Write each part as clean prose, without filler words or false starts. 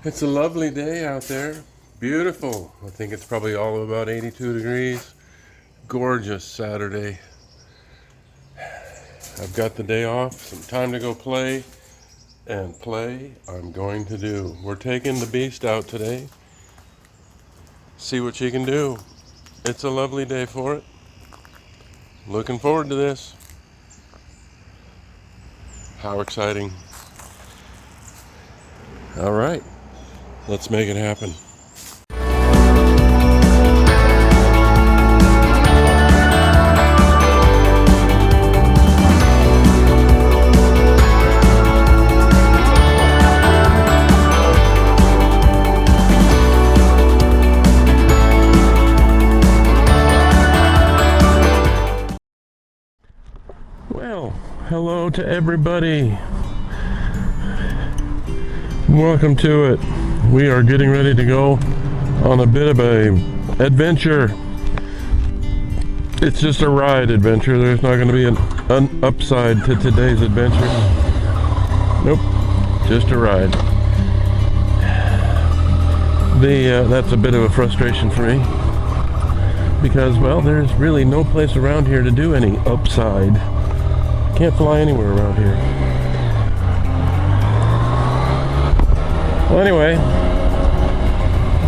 It's a lovely day out there. Beautiful. I think it's probably all of about 82 degrees. Gorgeous Saturday. I've got the day off, some time to go play, and play I'm going to do. We're taking the beast out today. See what she can do. It's a lovely day for it. Looking forward to this. How exciting. All right, let's make it happen. Well, hello to everybody. Welcome to it. We are getting ready to go on a bit of a adventure. It's just a ride adventure. There's not going to be an upside to today's adventure. Nope, just a ride. That's a bit of a frustration for me because, well, there's really no place around here to do any upside. Can't fly anywhere around here. Well, anyway,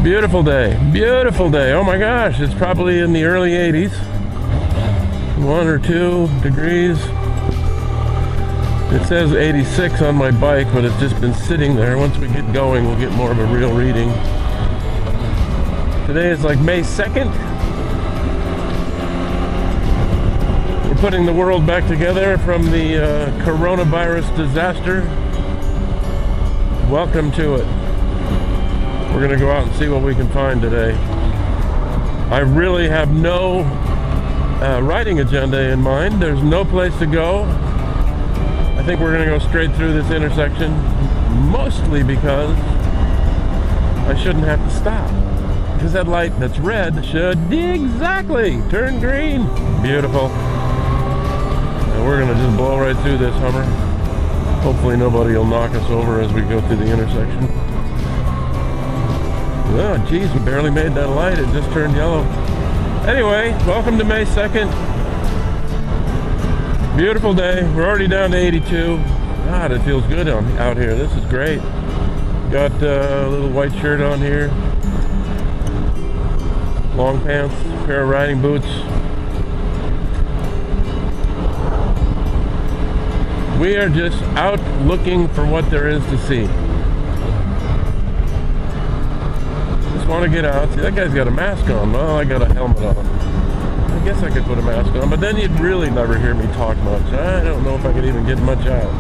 beautiful day. Beautiful day. Oh my gosh, it's probably in the early 80s. 1 or 2 degrees. It says 86 on my bike, but it's just been sitting there. Once we get going, we'll get more of a real reading. Today is like May 2nd. We're putting the world back together from the coronavirus disaster. Welcome to it. We're going to go out and see what we can find today. I really have no writing agenda in mind. There's no place to go. I think we're going to go straight through this intersection, mostly because I shouldn't have to stop. Because that light that's red should exactly turn green. Beautiful. And we're going to just blow right through this Hummer. Hopefully nobody will knock us over as we go through the intersection. Oh, geez, we barely made that light. It just turned yellow. Anyway, welcome to May 2nd. Beautiful day. We're already down to 82. God, it feels good out here. This is great. Got a little white shirt on here. Long pants, pair of riding boots. We are just out looking for what there is to see. Just want to get out. See, that guy's got a mask on. Well, I got a helmet on. I guess I could put a mask on, but then you'd really never hear me talk much. I don't know if I could even get much out.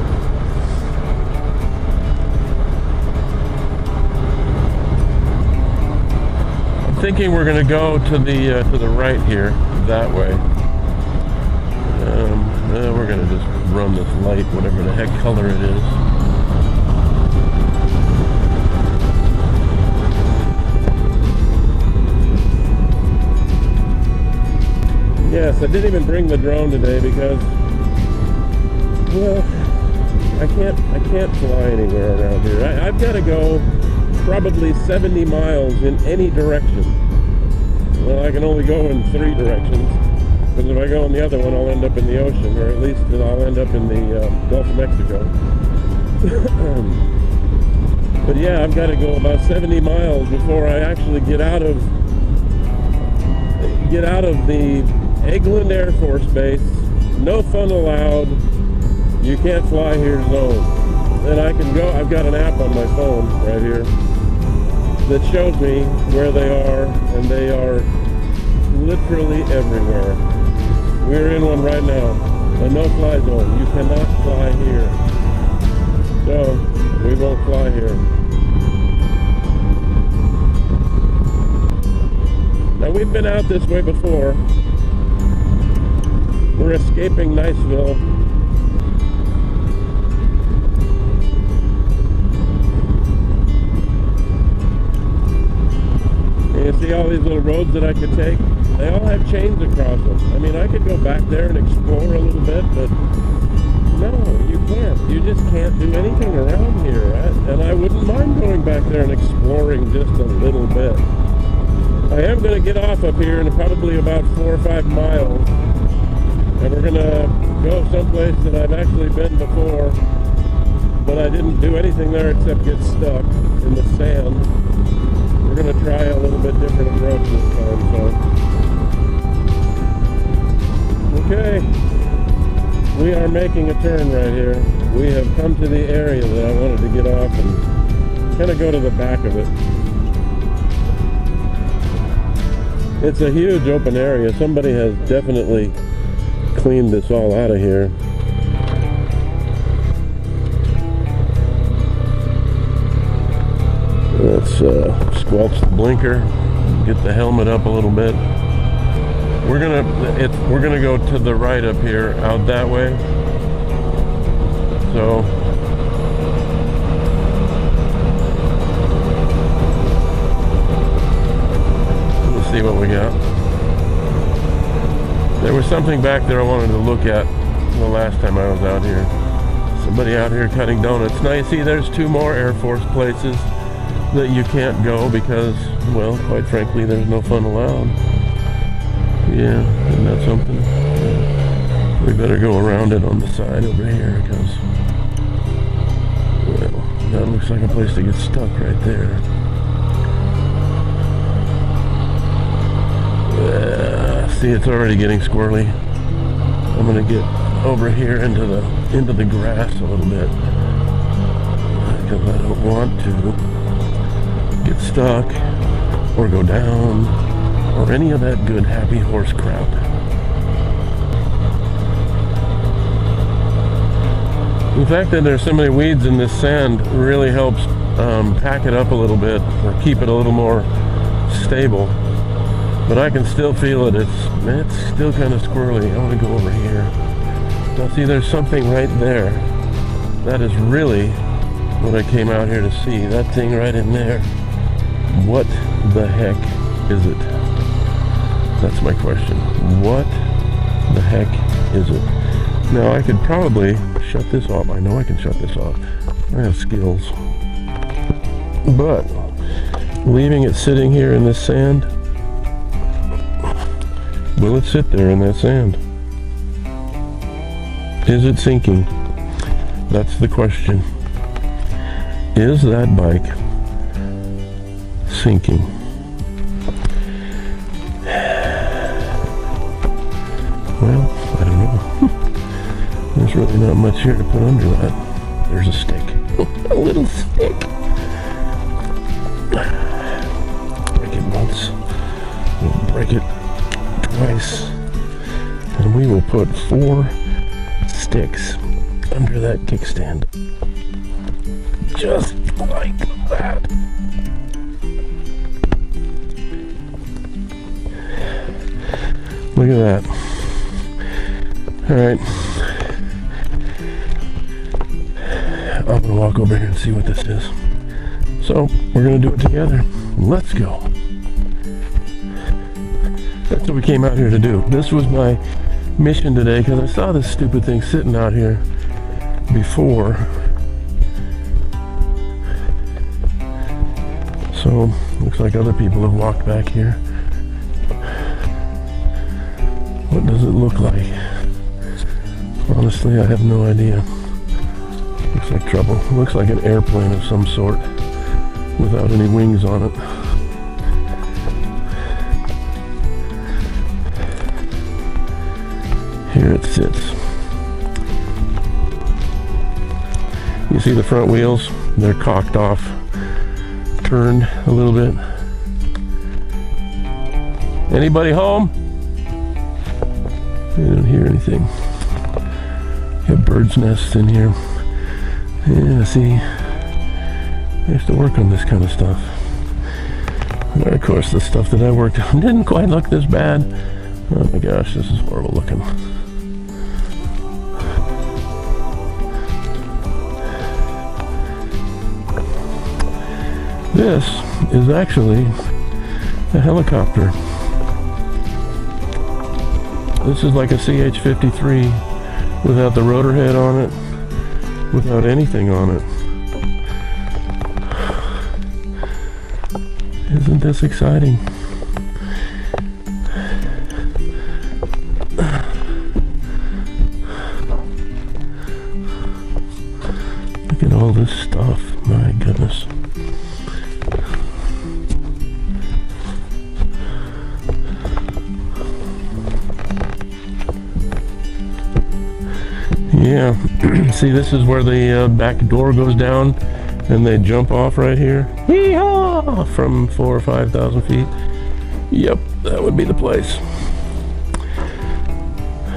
I'm thinking we're going to go to the right here, that way. We're going to just run this light, whatever the heck color it is. Yes, I didn't even bring the drone today because, well, I can't fly anywhere around here. I've got to go probably 70 miles in any direction. Well, I can only go in 3 directions. Because if I go in the other one, I'll end up in the ocean, or at least I'll end up in the Gulf of Mexico. But yeah, I've got to go about 70 miles before I actually get out of the Eglin Air Force Base. No fun allowed. You can't fly here zone. And I can go. I've got an app on my phone right here that shows me where they are, and they are literally everywhere. We're in one right now, a no-fly zone. You cannot fly here. So, we won't fly here. Now, we've been out this way before. We're escaping Niceville. And you see all these little roads that I could take? They all have chains across them. I mean, I could go back there and explore a little bit, but No, you can't. You just can't do anything around here. And I wouldn't mind going back there and exploring just a little bit. I am going to get off up here in probably about 4 or 5 miles. And we're going to go someplace that I've actually been before. But I didn't do anything there except get stuck in the sand. We're going to try a little bit different approach this time. So, okay. We are making a turn right here. We have come to the area that I wanted to get off and kind of go to the back of it. It's a huge open area. Somebody has definitely cleaned this all out of here. Let's squelch the blinker, get the helmet up a little bit. We're gonna go to the right up here, out that way. So let's see what we got. There was something back there I wanted to look at the last time I was out here. Somebody out here cutting donuts. Now you see there's 2 more Air Force places that you can't go because, well, quite frankly, there's no fun allowed. Yeah, isn't that something? Yeah. We better go around it on the side over here because, well, that looks like a place to get stuck right there. See, it's already getting squirrely. I'm gonna get over here into the grass a little bit because I don't want to get stuck or go down or any of that good happy horse crap. The fact that there's so many weeds in this sand really helps pack it up a little bit or keep it a little more stable. But I can still feel it. It's still kind of squirrely. I want to go over here. Now see, there's something right there. That is really what I came out here to see. That thing right in there. What the heck is it? That's my question. What the heck is it? Now I could probably shut this off. I know I can shut this off. I have skills. But leaving it sitting here in this sand, will it sit there in that sand? Is it sinking? That's the question. Is that bike sinking? Well, I don't know. There's really not much here to put under that. There's a stick. A little stick. Break it once. We'll break it twice. And we will put 4 sticks under that kickstand. Just like that. Look at that. Alright. I'm gonna walk over here and see what this is. So, we're gonna do it together. Let's go. That's what we came out here to do. This was my mission today because I saw this stupid thing sitting out here before. So, looks like other people have walked back here. What does it look like? Honestly, I have no idea. Looks like trouble. Looks like an airplane of some sort without any wings on it. Here it sits. You see the front wheels? They're cocked off, turned a little bit. Anybody home? I don't hear anything. Got birds' nests in here. Yeah, see, I have to work on this kind of stuff. And of course, the stuff that I worked on didn't quite look this bad. Oh my gosh, this is horrible looking. This is actually a helicopter. This is like a CH-53 without the rotor head on it, without anything on it. Isn't this exciting? Look at all this stuff, my goodness. Yeah, see, this is where the back door goes down and they jump off right here. Hee-haw! From 4,000 or 5,000 feet. Yep, that would be the place.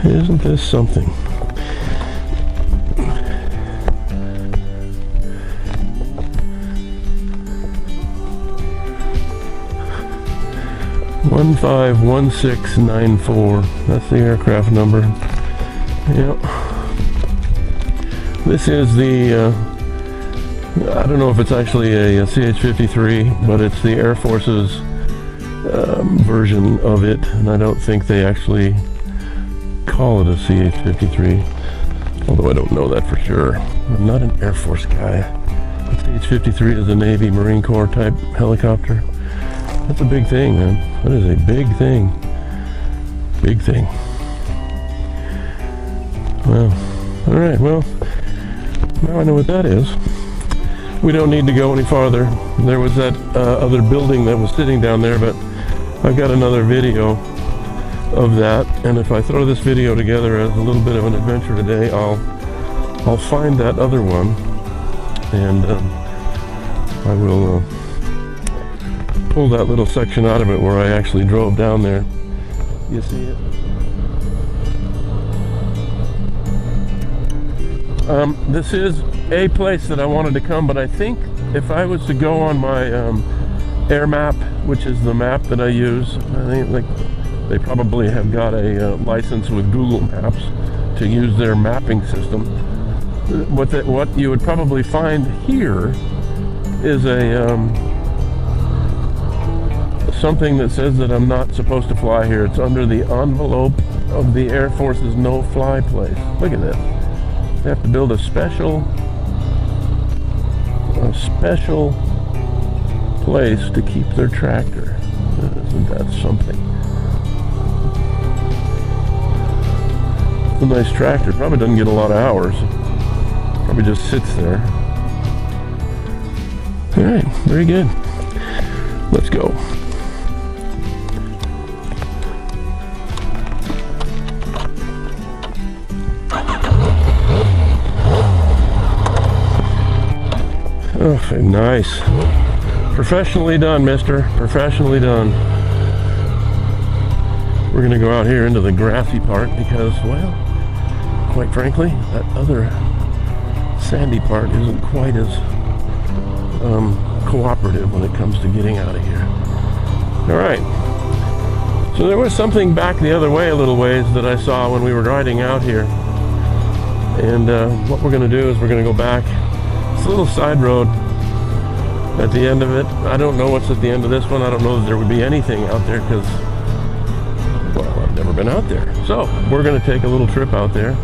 Isn't this something? $151694. That's the aircraft number. Yep. This is the, I don't know if it's actually a CH-53, but it's the Air Force's version of it, and I don't think they actually call it a CH-53, although I don't know that for sure. I'm not an Air Force guy. The CH-53 is a Navy Marine Corps type helicopter. That's a big thing, man. That is a big thing. Big thing. Well, all right, well, now I know what that is. We don't need to go any farther. There was that other building that was sitting down there, but I've got another video of that, and if I throw this video together as a little bit of an adventure today, I'll find that other one, and I will pull that little section out of it where I actually drove down there. You see it? This is a place that I wanted to come, but I think if I was to go on my air map, which is the map that I use, I think like they probably have got a license with Google Maps to use their mapping system. What you would probably find here is a something that says that I'm not supposed to fly here. It's under the envelope of the Air Force's no-fly place. Look at this. They have to build a special place to keep their tractor. Isn't that something? It's a nice tractor. Probably doesn't get a lot of hours. Probably just sits there. All right, very good. Let's go. Oh, nice. Professionally done, mister. Professionally done. We're going to go out here into the grassy part because, well, quite frankly, that other sandy part isn't quite as cooperative when it comes to getting out of here. All right. So there was something back the other way a little ways that I saw when we were riding out here. And what we're going to do is we're going to go back. It's a little side road at the end of it. I don't know what's at the end of this one. I don't know that there would be anything out there because, well, I've never been out there. So we're going to take a little trip out there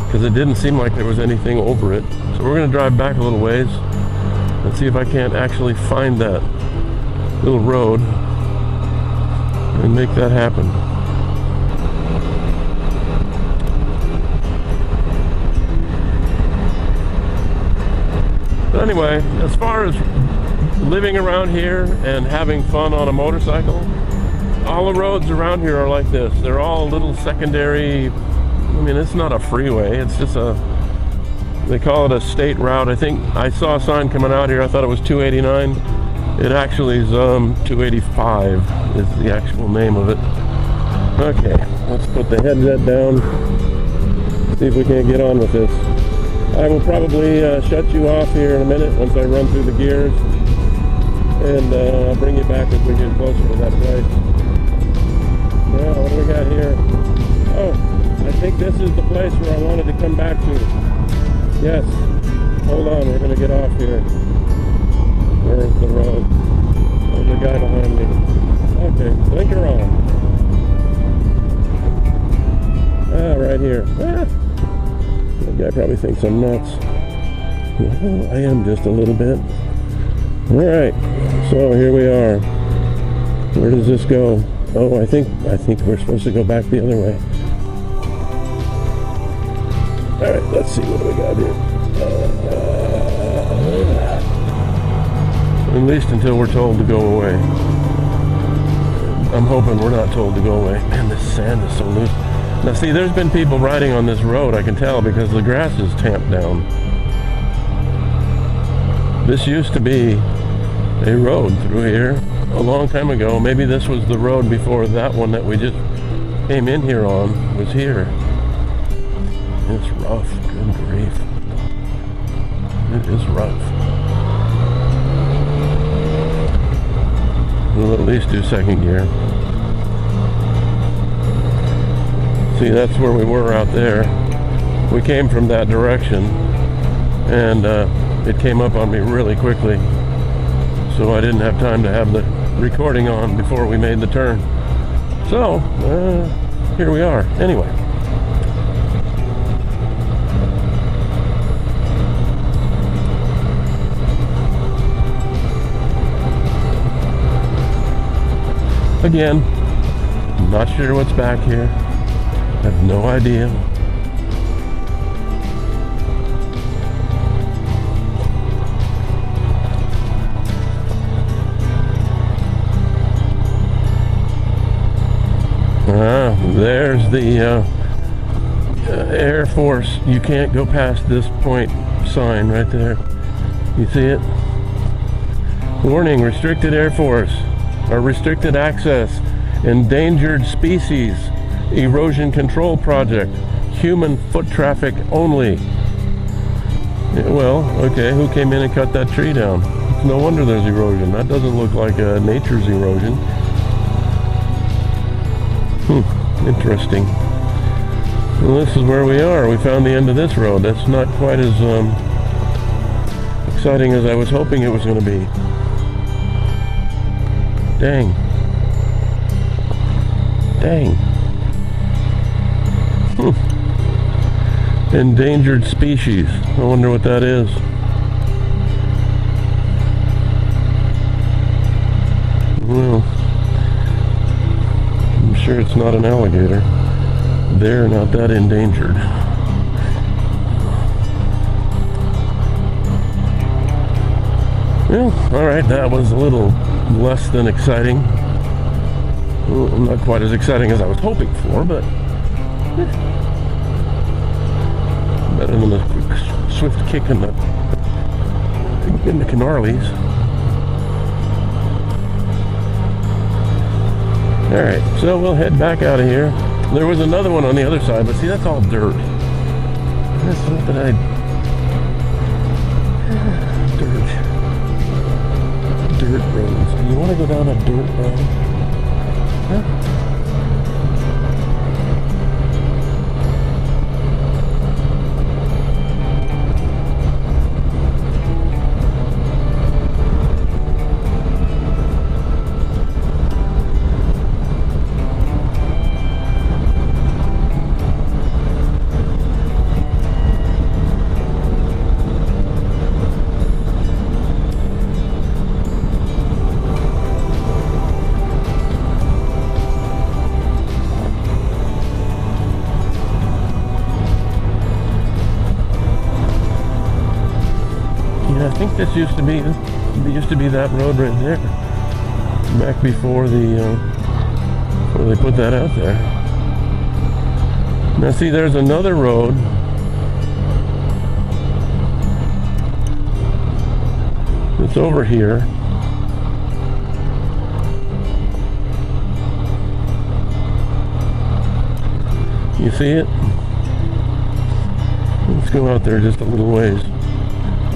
because it didn't seem like there was anything over it. So we're going to drive back a little ways and see if I can't actually find that little road and make that happen. But anyway, as far as living around here and having fun on a motorcycle, all the roads around here are like this. They're all little secondary. I mean, it's not a freeway. It's just they call it a state route. I think I saw a sign coming out here. I thought it was 289. It actually is 285 is the actual name of it. Okay, let's put the headset down. See if we can't get on with this. I will probably shut you off here in a minute once I run through the gears, and I'll bring you back as we get closer to that place. Now, what do we got here? Oh, I think this is the place where I wanted to come back to. Yes. Hold on, we're going to get off here. Where's the road? There's a guy behind me. Okay, blinker on. Ah, right here. Ah. guy probably thinks I'm nuts. Well, I am just a little bit. Alright, so here we are. Where does this go? Oh, I think we're supposed to go back the other way. Alright, let's see what we got here. At least until we're told to go away. I'm hoping we're not told to go away. Man, this sand is so loose. Now see, there's been people riding on this road, I can tell, because the grass is tamped down. This used to be a road through here a long time ago. Maybe this was the road before that one that we just came in here on was here. It's rough, good grief. It is rough. We'll at least do second gear. See, that's where we were out there. We came from that direction, and it came up on me really quickly, so I didn't have time to have the recording on before we made the turn. So, here we are. Anyway. Again, I'm not sure what's back here. I have no idea. There's the Air Force. You can't go past this point sign right there. You see it? Warning, restricted Air Force. Or restricted access, endangered species, erosion control project, human foot traffic only. Well, okay, who came in and cut that tree down? It's no wonder there's erosion. That doesn't look like nature's erosion. Interesting. Well, this is where we are. We found the end of this road. That's not quite as exciting as I was hoping it was going to be. Dang. Endangered species. I wonder what that is. Well, I'm sure it's not an alligator. They're not that endangered. Well, alright, that was a little less than exciting. Well, not quite as exciting as I was hoping for, but better than a quick, swift kick in the canarlies. Alright, so we'll head back out of here. There was another one on the other side, but see, that's all dirt. That's not that dirt roads. You want to go down a dirt road? Huh? I think this used to be that road right there, back before they put that out there. Now see, there's another road that's over here. You see it? Let's go out there just a little ways.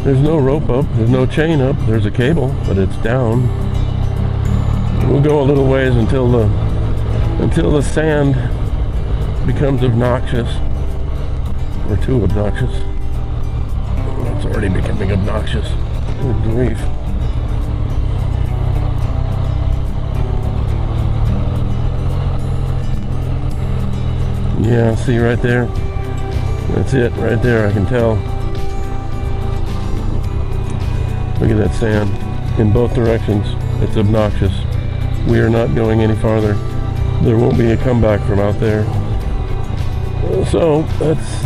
There's no rope up, there's no chain up, there's a cable, but it's down. We'll go a little ways until the sand becomes obnoxious, or too obnoxious. It's already becoming obnoxious. Good grief. Yeah, see right there? That's it right there, I can tell. Look at that sand in both directions. It's obnoxious. We are not going any farther. There won't be a comeback from out there. So that's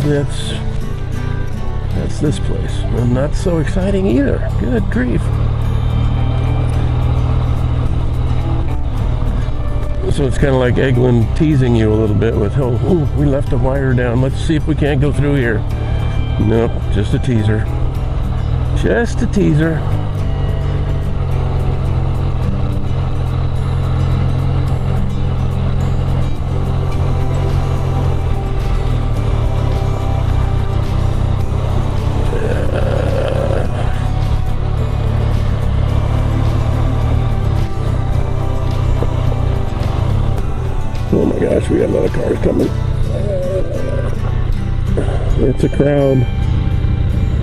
this place. And not so exciting either. Good grief. So it's kind of like Eglin teasing you a little bit with, oh, we left a wire down. Let's see if we can't go through here. Nope, just a teaser. Just a teaser. Oh my gosh, we got a lot of cars coming. It's a crowd.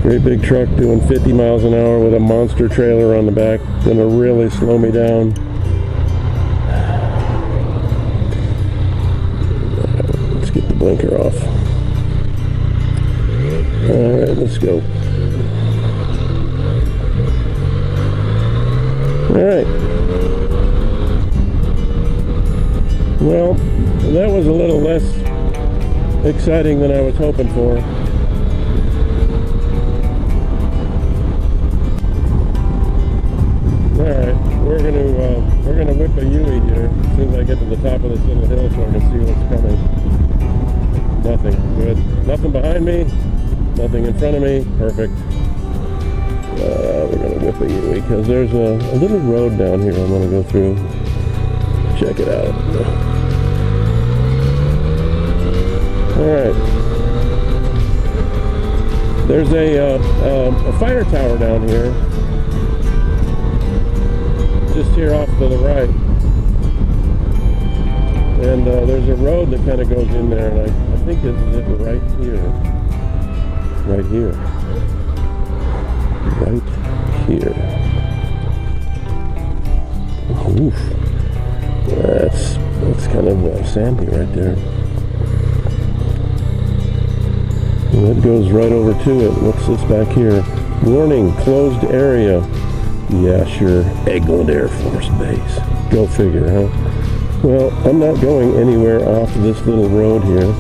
Great big truck doing 50 miles an hour with a monster trailer on the back. Gonna really slow me down. Let's get the blinker off. Alright, let's go. Alright. Well, that was a little less exciting than I was hoping for. Alright, we're gonna whip a U-ey here as soon as I get to the top of this little hill so I can see what's coming. Nothing. Good. Nothing behind me, nothing in front of me. Perfect. We're gonna whip a U-ey because there's a little road down here I'm gonna go through. Check it out. Alright. There's a fire tower down here. Just here off to the right. And there's a road that kind of goes in there, and I think this is it right here. Right here. Right here. Oof. That's kind of sandy right there. And that goes right over to it. What's this back here? Warning, closed area. Yeah, sure. Eglin Air Force Base. Go figure, huh? Well, I'm not going anywhere off this little road here.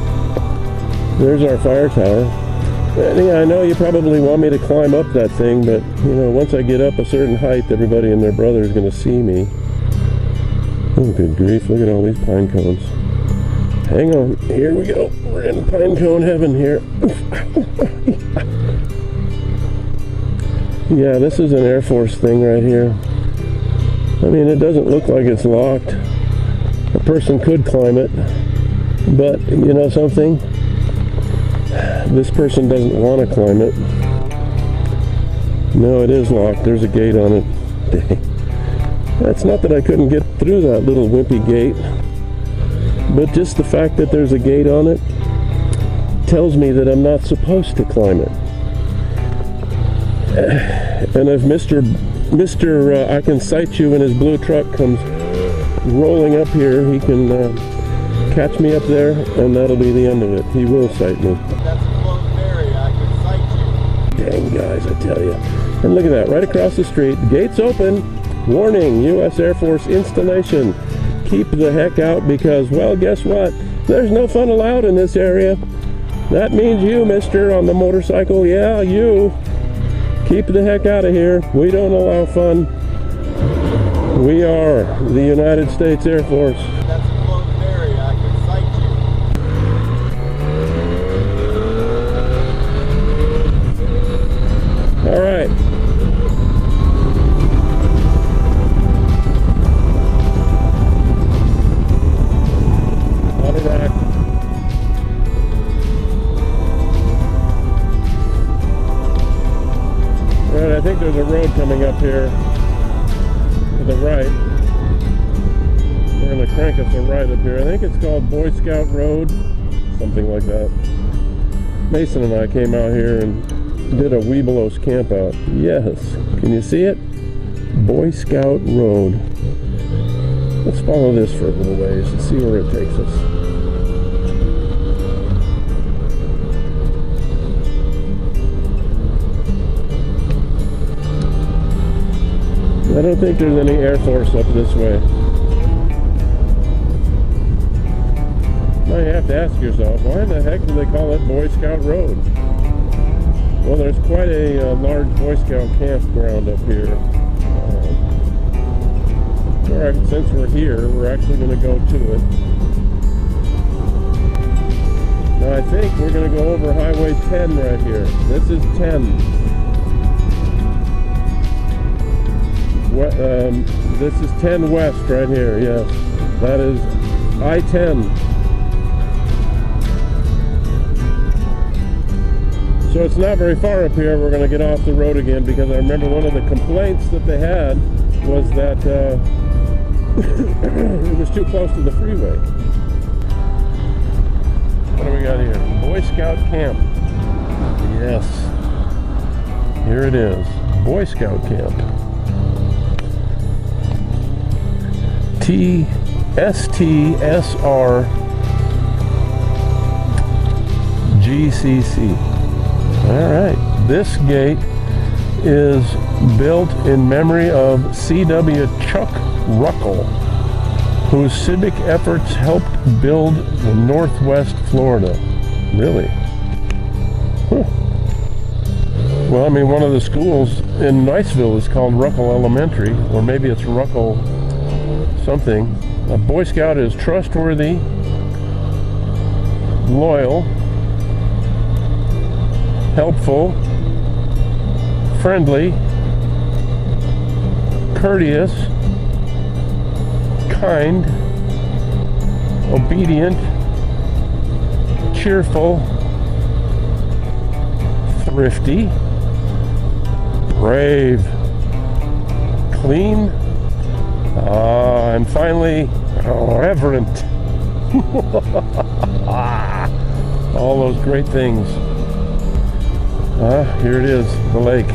There's our fire tower. And yeah, I know you probably want me to climb up that thing, but, you know, once I get up a certain height, everybody and their brother is going to see me. Oh, good grief. Look at all these pine cones. Hang on. Here we go. We're in pine cone heaven here. Yeah, this is an Air Force thing right here. I mean, it doesn't look like it's locked. A person could climb it. But, you know something? This person doesn't want to climb it. No, it is locked. There's a gate on it. Dang. It's not that I couldn't get through that little wimpy gate, but just the fact that there's a gate on it tells me that I'm not supposed to climb it. And if Mr. I can sight you in his blue truck comes rolling up here, he can catch me up there, and that'll be the end of it. He will sight me. That's a closed area. I can sight you. Dang, guys, I tell you. And look at that, right across the street. Gates open. Warning, U.S. Air Force installation. Keep the heck out because, well, guess what? There's no fun allowed in this area. That means you, mister, on the motorcycle. Yeah, you. Keep the heck out of here. We don't allow fun. We are the United States Air Force. That's a closed area. I can sight you. All right. I'll be back. All right, I think there's a road coming up here to the right. We're going to crank us a right up here. I think it's called Boy Scout Road, something like that. Mason and I came out here and did a Webelos camp out. Yes, can you see it? Boy Scout Road. Let's follow this for a little ways and see where it takes us. I don't think there's any Air Force up this way. Now you have to ask yourself, why in the heck do they call it Boy Scout Road? Well, there's quite a large Boy Scout campground up here. Since we're here, we're actually going to go to it. Now I think we're going to go over Highway 10 right here. This is 10. This is 10 West right here, yes. That is I-10. So it's not very far up here. We're going to get off the road again because I remember one of the complaints that they had was that it was too close to the freeway. What do we got here? Boy Scout Camp. Yes. Here it is. Boy Scout Camp. STSR GCC. All right. This gate is built in memory of C.W. Chuck Ruckle, whose civic efforts helped build the Northwest Florida. Really? Huh. Well, I mean, one of the schools in Niceville is called Ruckle Elementary, or maybe it's Ruckle something. A Boy Scout is trustworthy, loyal, helpful, friendly, courteous, kind, obedient, cheerful, thrifty, brave, clean, and finally, reverent. All those great things. Here it is, the lake.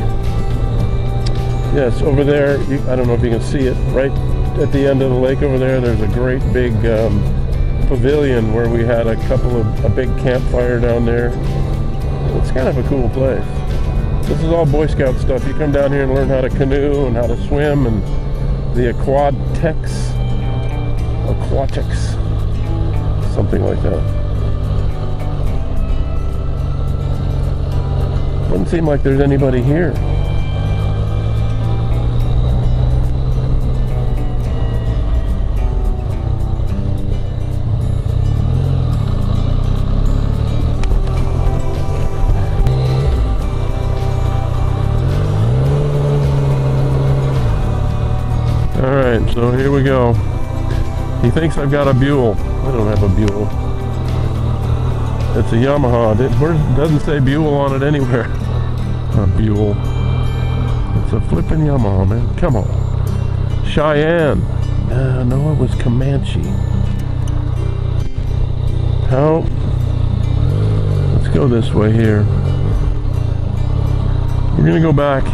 Yes, over there, I don't know if you can see it, right at the end of the lake over there, there's a great big pavilion where we had a big campfire down there. It's kind of a cool place. This is all Boy Scout stuff. You come down here and learn how to canoe and how to swim and the aquatics, something like that. Doesn't seem like there's anybody here. Alright, so here we go. He thinks I've got a Buell. I don't have a Buell. It's a Yamaha. It doesn't say Buell on it anywhere. A Buell. It's a flippin' Yamaha, man. Come on. Cheyenne. No, it was Comanche. How? Let's go this way here. We're gonna go back.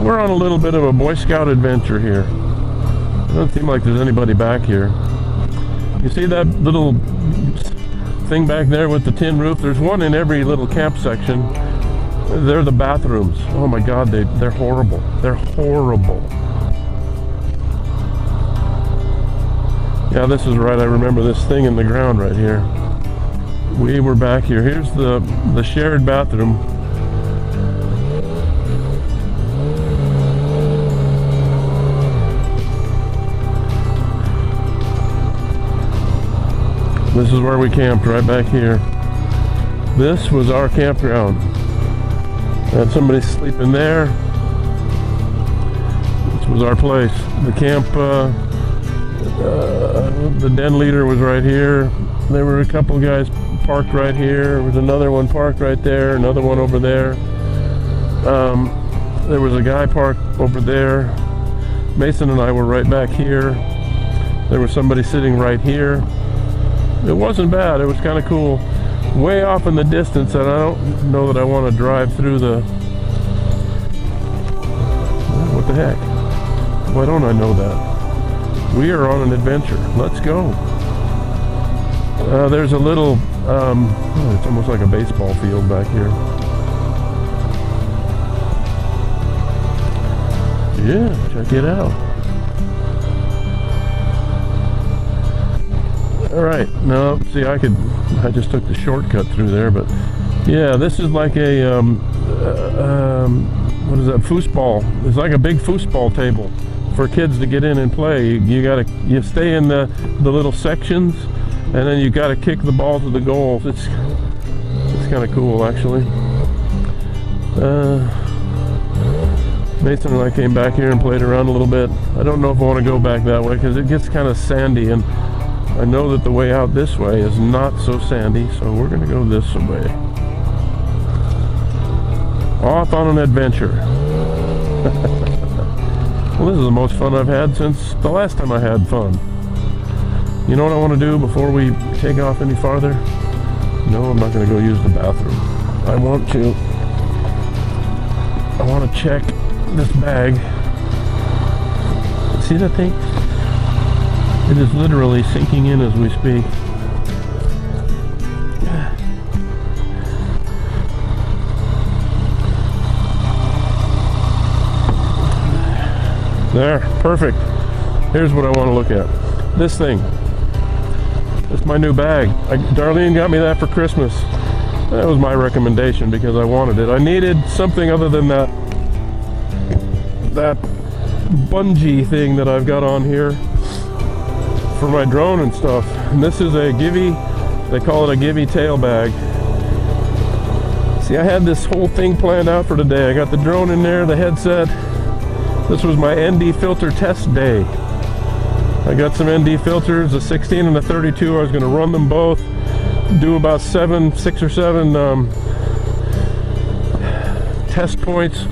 We're on a little bit of a Boy Scout adventure here. It doesn't seem like there's anybody back here. You see that little thing back there with the tin roof? There's one in every little camp section. They're the bathrooms. Oh my God, they're horrible. They're horrible. Yeah, this is right. I remember this thing in the ground right here. We were back here. Here's the shared bathroom. This is where we camped, right back here. This was our campground. Had somebody sleeping there. This was our place. The camp, the den leader was right here. There were a couple guys parked right here. There was another one parked right there, another one over there. There was a guy parked over there. Mason and I were right back here. There was somebody sitting right here. It wasn't bad. It was kind of cool. Way off in the distance, and I don't know that I want to drive through the... What the heck? Why don't I know that? We are on an adventure. Let's go. There's a little... it's almost like a baseball field back here. Yeah, check it out. All right, no, see, I just took the shortcut through there, but yeah, this is like a, what is that, foosball. It's like a big foosball table for kids to get in and play. You stay in the little sections, and then you gotta kick the ball to the goals. It's kind of cool, actually. Mason and I came back here and played around a little bit. I don't know if I want to go back that way because it gets kind of sandy, and I know that the way out this way is not so sandy, so we're going to go this way. Off on an adventure. Well, this is the most fun I've had since the last time I had fun. You know what I want to do before we take off any farther? No, I'm not going to go use the bathroom. I want to check this bag. See that thing? It is literally sinking in as we speak. There, perfect. Here's what I want to look at. This thing. It's my new bag. Darlene got me that for Christmas. That was my recommendation because I wanted it. I needed something other than that bungee thing that I've got on here for my drone and stuff. And this is a Givey, they call it a Givey tail bag. See, I had this whole thing planned out for today. I got the drone in there, the headset. This was my ND filter test day. I got some ND filters, a 16 and a 32. I was going to run them both, do about 6 or 7 test points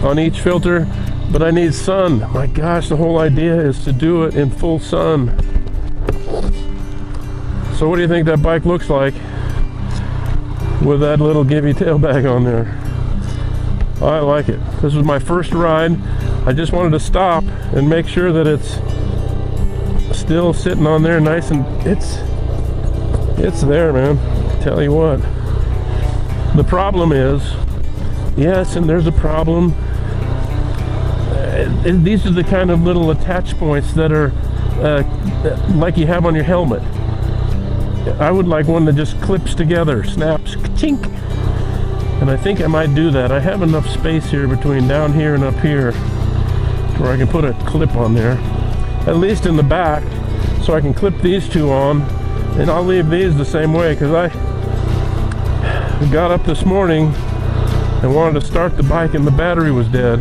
on each filter, but I need sun. My gosh, the whole idea is to do it in full sun. So what do you think that bike looks like with that little Givey tail bag on there? I like it. This was my first ride. I just wanted to stop and make sure that it's still sitting on there nice, and it's there, man. Tell you what, the problem is, yes, and there's a problem. These are the kind of little attach points that are like you have on your helmet. I would like one that just clips together, snaps, chink. And I think I might do that. I have enough space here between down here and up here where I can put a clip on there, at least in the back, so I can clip these two on. And I'll leave these the same way because I got up this morning and wanted to start the bike and the battery was dead.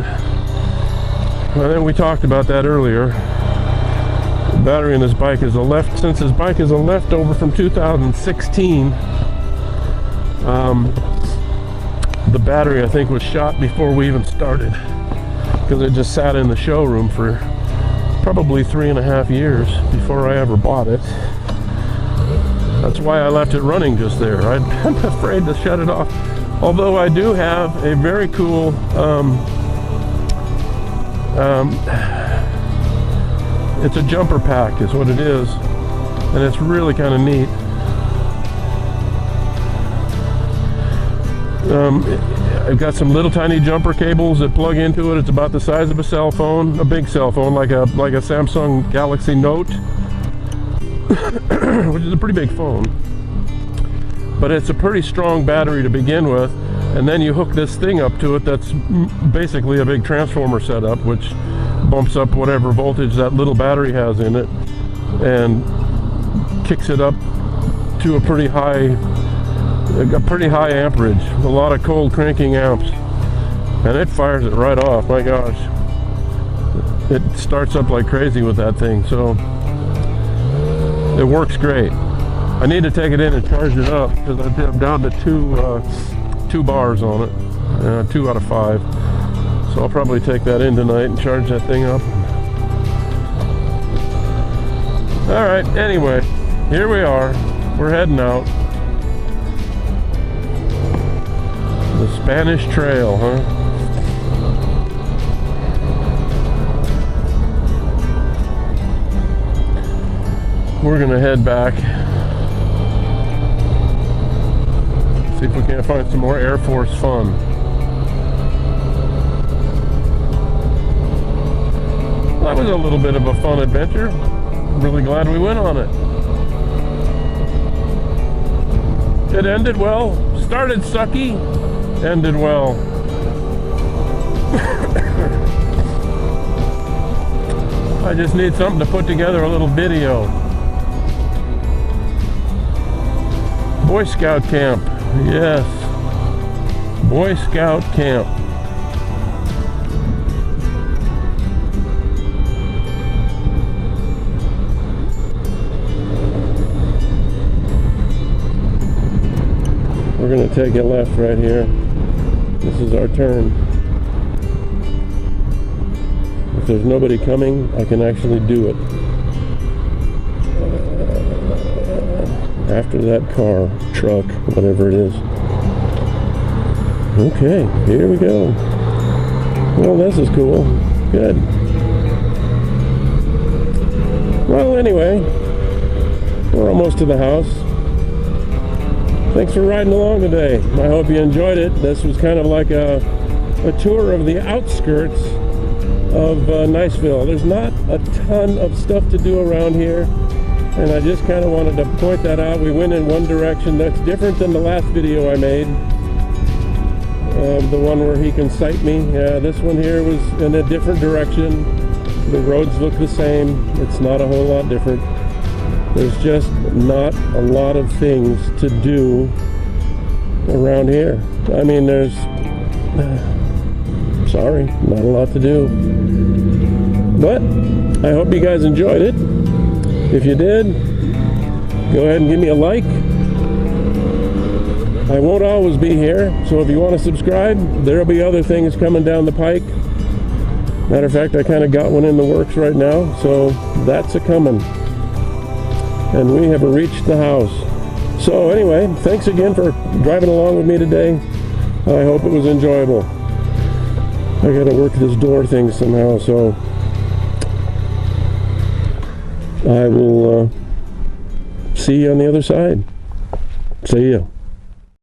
I think we talked about that earlier. The battery in this bike is since this bike is a leftover from 2016. The battery, I think, was shot before we even started because it just sat in the showroom for probably 3.5 years before I ever bought it. That's why I left it running just there. I'm afraid to shut it off. Although I do have a very cool it's a jumper pack is what it is, and it's really kind of neat. I've got some little tiny jumper cables that plug into it. It's about the size of a cell phone, a big cell phone, like a Samsung Galaxy Note, which is a pretty big phone. But it's a pretty strong battery to begin with, and then you hook this thing up to it that's basically a big transformer setup, which bumps up whatever voltage that little battery has in it and kicks it up to a pretty high amperage, a lot of cold cranking amps, and it fires it right off. My gosh, it starts up like crazy with that thing, so it works great. I need to take it in and charge it up because I'm down to two bars on it, 2 out of 5. So I'll probably take that in tonight and charge that thing up. All right, anyway, here we are. We're heading out. The Spanish Trail, huh? We're gonna head back. See if we can't find some more Air Force fun. that was a little bit of a fun adventure. Really glad we went on it. It ended well. Started sucky, ended well. I just need something to put together a little video. Boy Scout camp. Yes. Boy Scout camp. We're going to take a left right here. This is our turn. If there's nobody coming, I can actually do it. After that car, truck, whatever it is. Okay, here we go. Well, this is cool. Good. Well, anyway, we're almost to the house. Thanks for riding along today. I hope you enjoyed it. This was kind of like a tour of the outskirts of Niceville. There's not a ton of stuff to do around here, and I just kind of wanted to point that out. We went in one direction that's different than the last video I made, the one where he can sight me. This one here was in a different direction. The roads look the same. It's not a whole lot different. There's just not a lot of things to do around here. I mean, there's sorry, not a lot to do. But I hope you guys enjoyed it. If you did, go ahead and give me a like. I won't always be here, so if you want to subscribe, there'll be other things coming down the pike. Matter of fact, I kind of got one in the works right now, so that's a coming. And we have reached the house. So anyway, thanks again for driving along with me today. I hope it was enjoyable. I gotta work this door thing somehow, so I will see you on the other side. See ya.